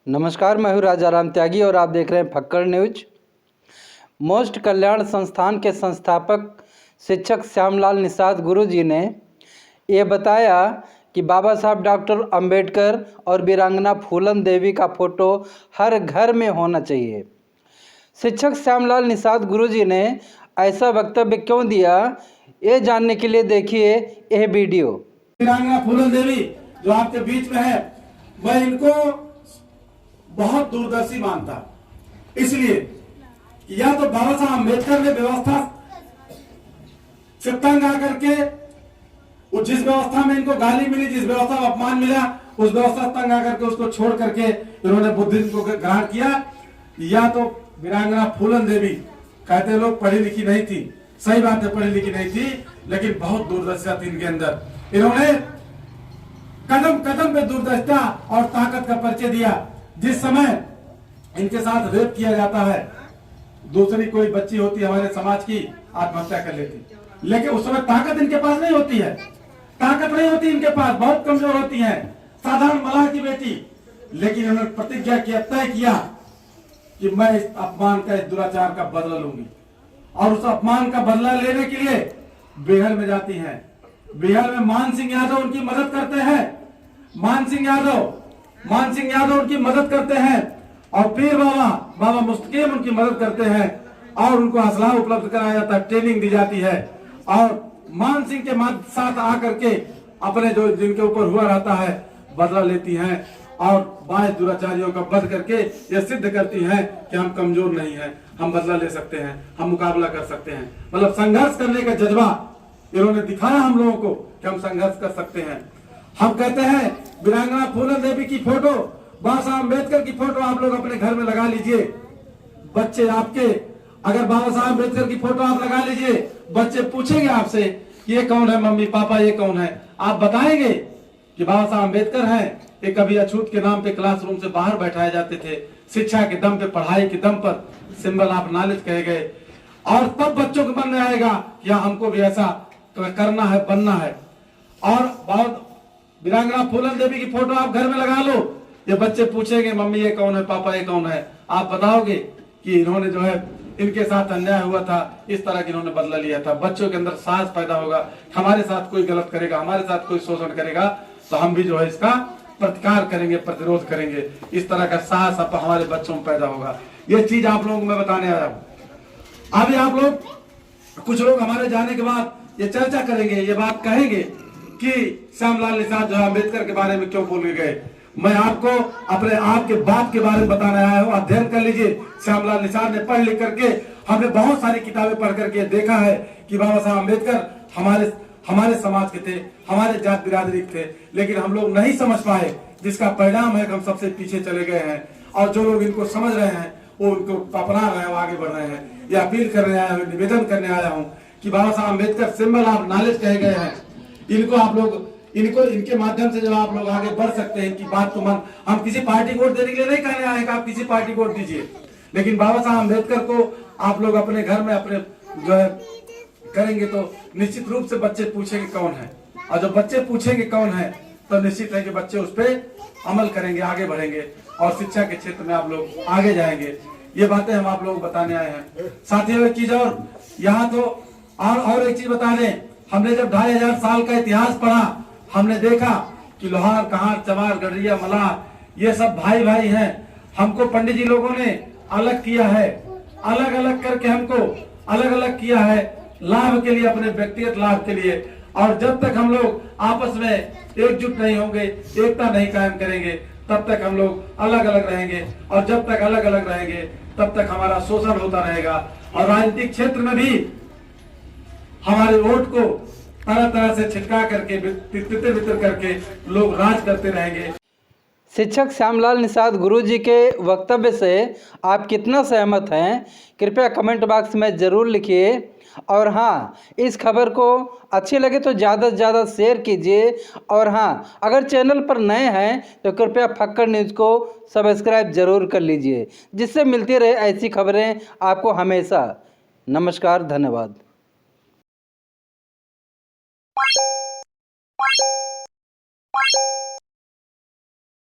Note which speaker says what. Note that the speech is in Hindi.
Speaker 1: नमस्कार, मैं हूँ राजाराम त्यागी और आप देख रहे हैं फक्कड़ न्यूज। मोस्ट कल्याण संस्थान के संस्थापक शिक्षक श्यामलाल निषाद गुरुजी ने ये बताया कि बाबा साहब डॉक्टर अंबेडकर और वीरांगना फूलन देवी का फोटो हर घर में होना चाहिए। शिक्षक श्यामलाल निषाद गुरुजी ने ऐसा वक्तव्य क्यों दिया, ये जानने के लिए देखिए यह वीडियो।
Speaker 2: वीरांगना फूलन देवी जो आपके बीच में है, मैं इनको बहुत दूरदर्शी मानता, इसलिए या तो बाबा साहब अम्बेडकर ने व्यवस्था से तंग आकर के जिस व्यवस्था में इनको गाली मिली, जिस व्यवस्था में अपमान मिला, उस व्यवस्था से तंग आकर के उसको छोड़ करके इन्होंने बुद्धिज्म को ग्रहण किया। या तो वीरांगना फूलन देवी, कहते लोग पढ़ी लिखी नहीं थी, सही बात है, पढ़ी लिखी नहीं थी, लेकिन बहुत दूरदर्शिता थी इनके अंदर। इन्होंने कदम कदम पे दूरदर्शिता और ताकत का परिचय दिया। जिस समय इनके साथ रेप किया जाता है, दूसरी कोई बच्ची होती हमारे समाज की आत्महत्या कर लेती, लेकिन उस समय ताकत इनके पास नहीं होती है, ताकत नहीं होती इनके पास, बहुत कमजोर होती हैं, साधारण मलाह की बेटी। लेकिन उन्होंने प्रतिज्ञा किया, तय किया कि मैं इस अपमान का, इस दुराचार का बदला लूंगी, और उस अपमान का बदला लेने के लिए बेहल में जाती हैं। बेहल में मान सिंह यादव उनकी मदद करते हैं, मान सिंह यादव उनकी मदद करते हैं, और पीर बाबा मुस्तकीम उनकी मदद करते हैं, और उनको असलाह उपलब्ध कराया जाता है, ट्रेनिंग दी जाती है, और मान सिंह के साथ आकर के अपने जो जिनके ऊपर हुआ रहता है बदला लेती हैं, और बाएं दुराचारियों का वध करके ये सिद्ध करती हैं कि हम कमजोर नहीं हैं, हम बदला ले सकते हैं, हम मुकाबला कर सकते हैं। मतलब संघर्ष करने का जज्बा इन्होंने दिखाया हम लोगों को कि हम संघर्ष कर सकते हैं। हम कहते हैं वीरांगना फूलन देवी की फोटो, बाबा साहब अम्बेडकर की फोटो आप लोग अपने घर में लगा लीजिए। बच्चे आपके, अगर बाबा साहब अम्बेडकर की फोटो आप लगा लीजिए, बच्चे पूछेंगे आपसे ये कौन है मम्मी पापा, ये कौन है, आप बताएंगे कि बाबा साहब अम्बेडकर हैं। ये कभी अछूत के नाम पे क्लासरूम से बाहर बैठाए जाते थे, शिक्षा के दम पे, पढ़ाई के दम पर, सिंबल ऑफ नॉलेज कहे गए, और तब बच्चों के मन में आएगा कि हमको भी ऐसा करना है, बनना है। और बहुत वीरांगना फूलन देवी की फोटो आप घर में लगा लो, ये बच्चे पूछेंगे मम्मी ये कौन है, पापा ये कौन है, आप बताओगे कि इन्होंने जो है इनके साथ अन्याय हुआ था, इस तरह की इन्होंने बदला लिया था। बच्चों के अंदर साहस पैदा होगा, हमारे साथ कोई गलत करेगा, हमारे साथ कोई शोषण करेगा तो हम भी जो है इसका प्रतिकार करेंगे, प्रतिरोध करेंगे, इस तरह का साहस अब हमारे बच्चों में पैदा होगा। ये चीज आप लोगों को मैं बताने आया हूँ। अभी आप लोग, कुछ लोग हमारे जाने के बाद ये चर्चा करेंगे, ये बात कहेंगे कि श्यामलाल निषाद जो अम्बेडकर के बारे में क्यों बोल गए। मैं आपको अपने आपके बाप के बारे में बताने आया हूँ, अध्ययन कर लीजिए। श्यामलाल निषाद ने पढ़ लिख करके, हमने बहुत सारी किताबें पढ़ करके देखा है कि बाबा साहब अम्बेडकर हमारे समाज के थे, हमारे जात बिरादरी थे, लेकिन हम लोग नहीं समझ पाए, जिसका परिणाम है कि हम सबसे पीछे चले गए हैं। और जो लोग इनको समझ रहे हैं वो उनको अपना रहे हैं, आगे बढ़ रहे हैं। ये अपील करने आया हूँ, निवेदन करने आया हूँ कि बाबा Saheb Ambedkar symbol of knowledge कहे गए हैं, इनको आप लोग, इनके माध्यम से जब आप लोग आगे बढ़ सकते हैं कि बात तो मन, हम किसी पार्टी को वोट देने के लिए नहीं कहने आए कि आप किसी पार्टी को वोट दीजिए, लेकिन बाबा साहब अम्बेडकर को आप लोग अपने घर में अपने जो है करेंगे तो निश्चित रूप से बच्चे पूछेंगे कौन है, और जब बच्चे पूछेंगे कौन है तो निश्चित है कि बच्चे उस पर अमल करेंगे, आगे बढ़ेंगे, और शिक्षा के क्षेत्र में आप लोग आगे जाएंगे। ये बातें हम आप लोग बताने आए हैं। साथियों एक चीज और यहाँ तो और एक चीज बता दें, हमने जब 2500 साल का इतिहास पढ़ा, हमने देखा कि लोहार, कहार, चमार, गडरिया, मलाह ये सब भाई भाई हैं। हमको पंडित जी लोगों ने अलग किया है, अलग अलग करके हमको अलग अलग किया है, लाभ के लिए, अपने व्यक्तिगत लाभ के लिए। और जब तक हम लोग आपस में एकजुट नहीं होंगे, एकता नहीं कायम करेंगे, तब तक हम लोग अलग अलग रहेंगे, और जब तक अलग अलग रहेंगे तब तक हमारा शोषण होता रहेगा, और राजनीतिक क्षेत्र में भी हमारे वोट को तरह तरह से छिटका करके, तितर करके लोग राज करते रहेंगे।
Speaker 1: शिक्षक श्यामलाल निषाद गुरुजी के वक्तव्य से आप कितना सहमत हैं, कृपया कमेंट बॉक्स में ज़रूर लिखिए। और हाँ, इस खबर को अच्छी लगे तो ज़्यादा से ज़्यादा शेयर कीजिए। और हाँ, अगर चैनल पर नए हैं तो कृपया फक्कड़ न्यूज़ को सब्सक्राइब ज़रूर कर लीजिए, जिससे मिलती रहे ऐसी खबरें आपको हमेशा। नमस्कार, धन्यवाद।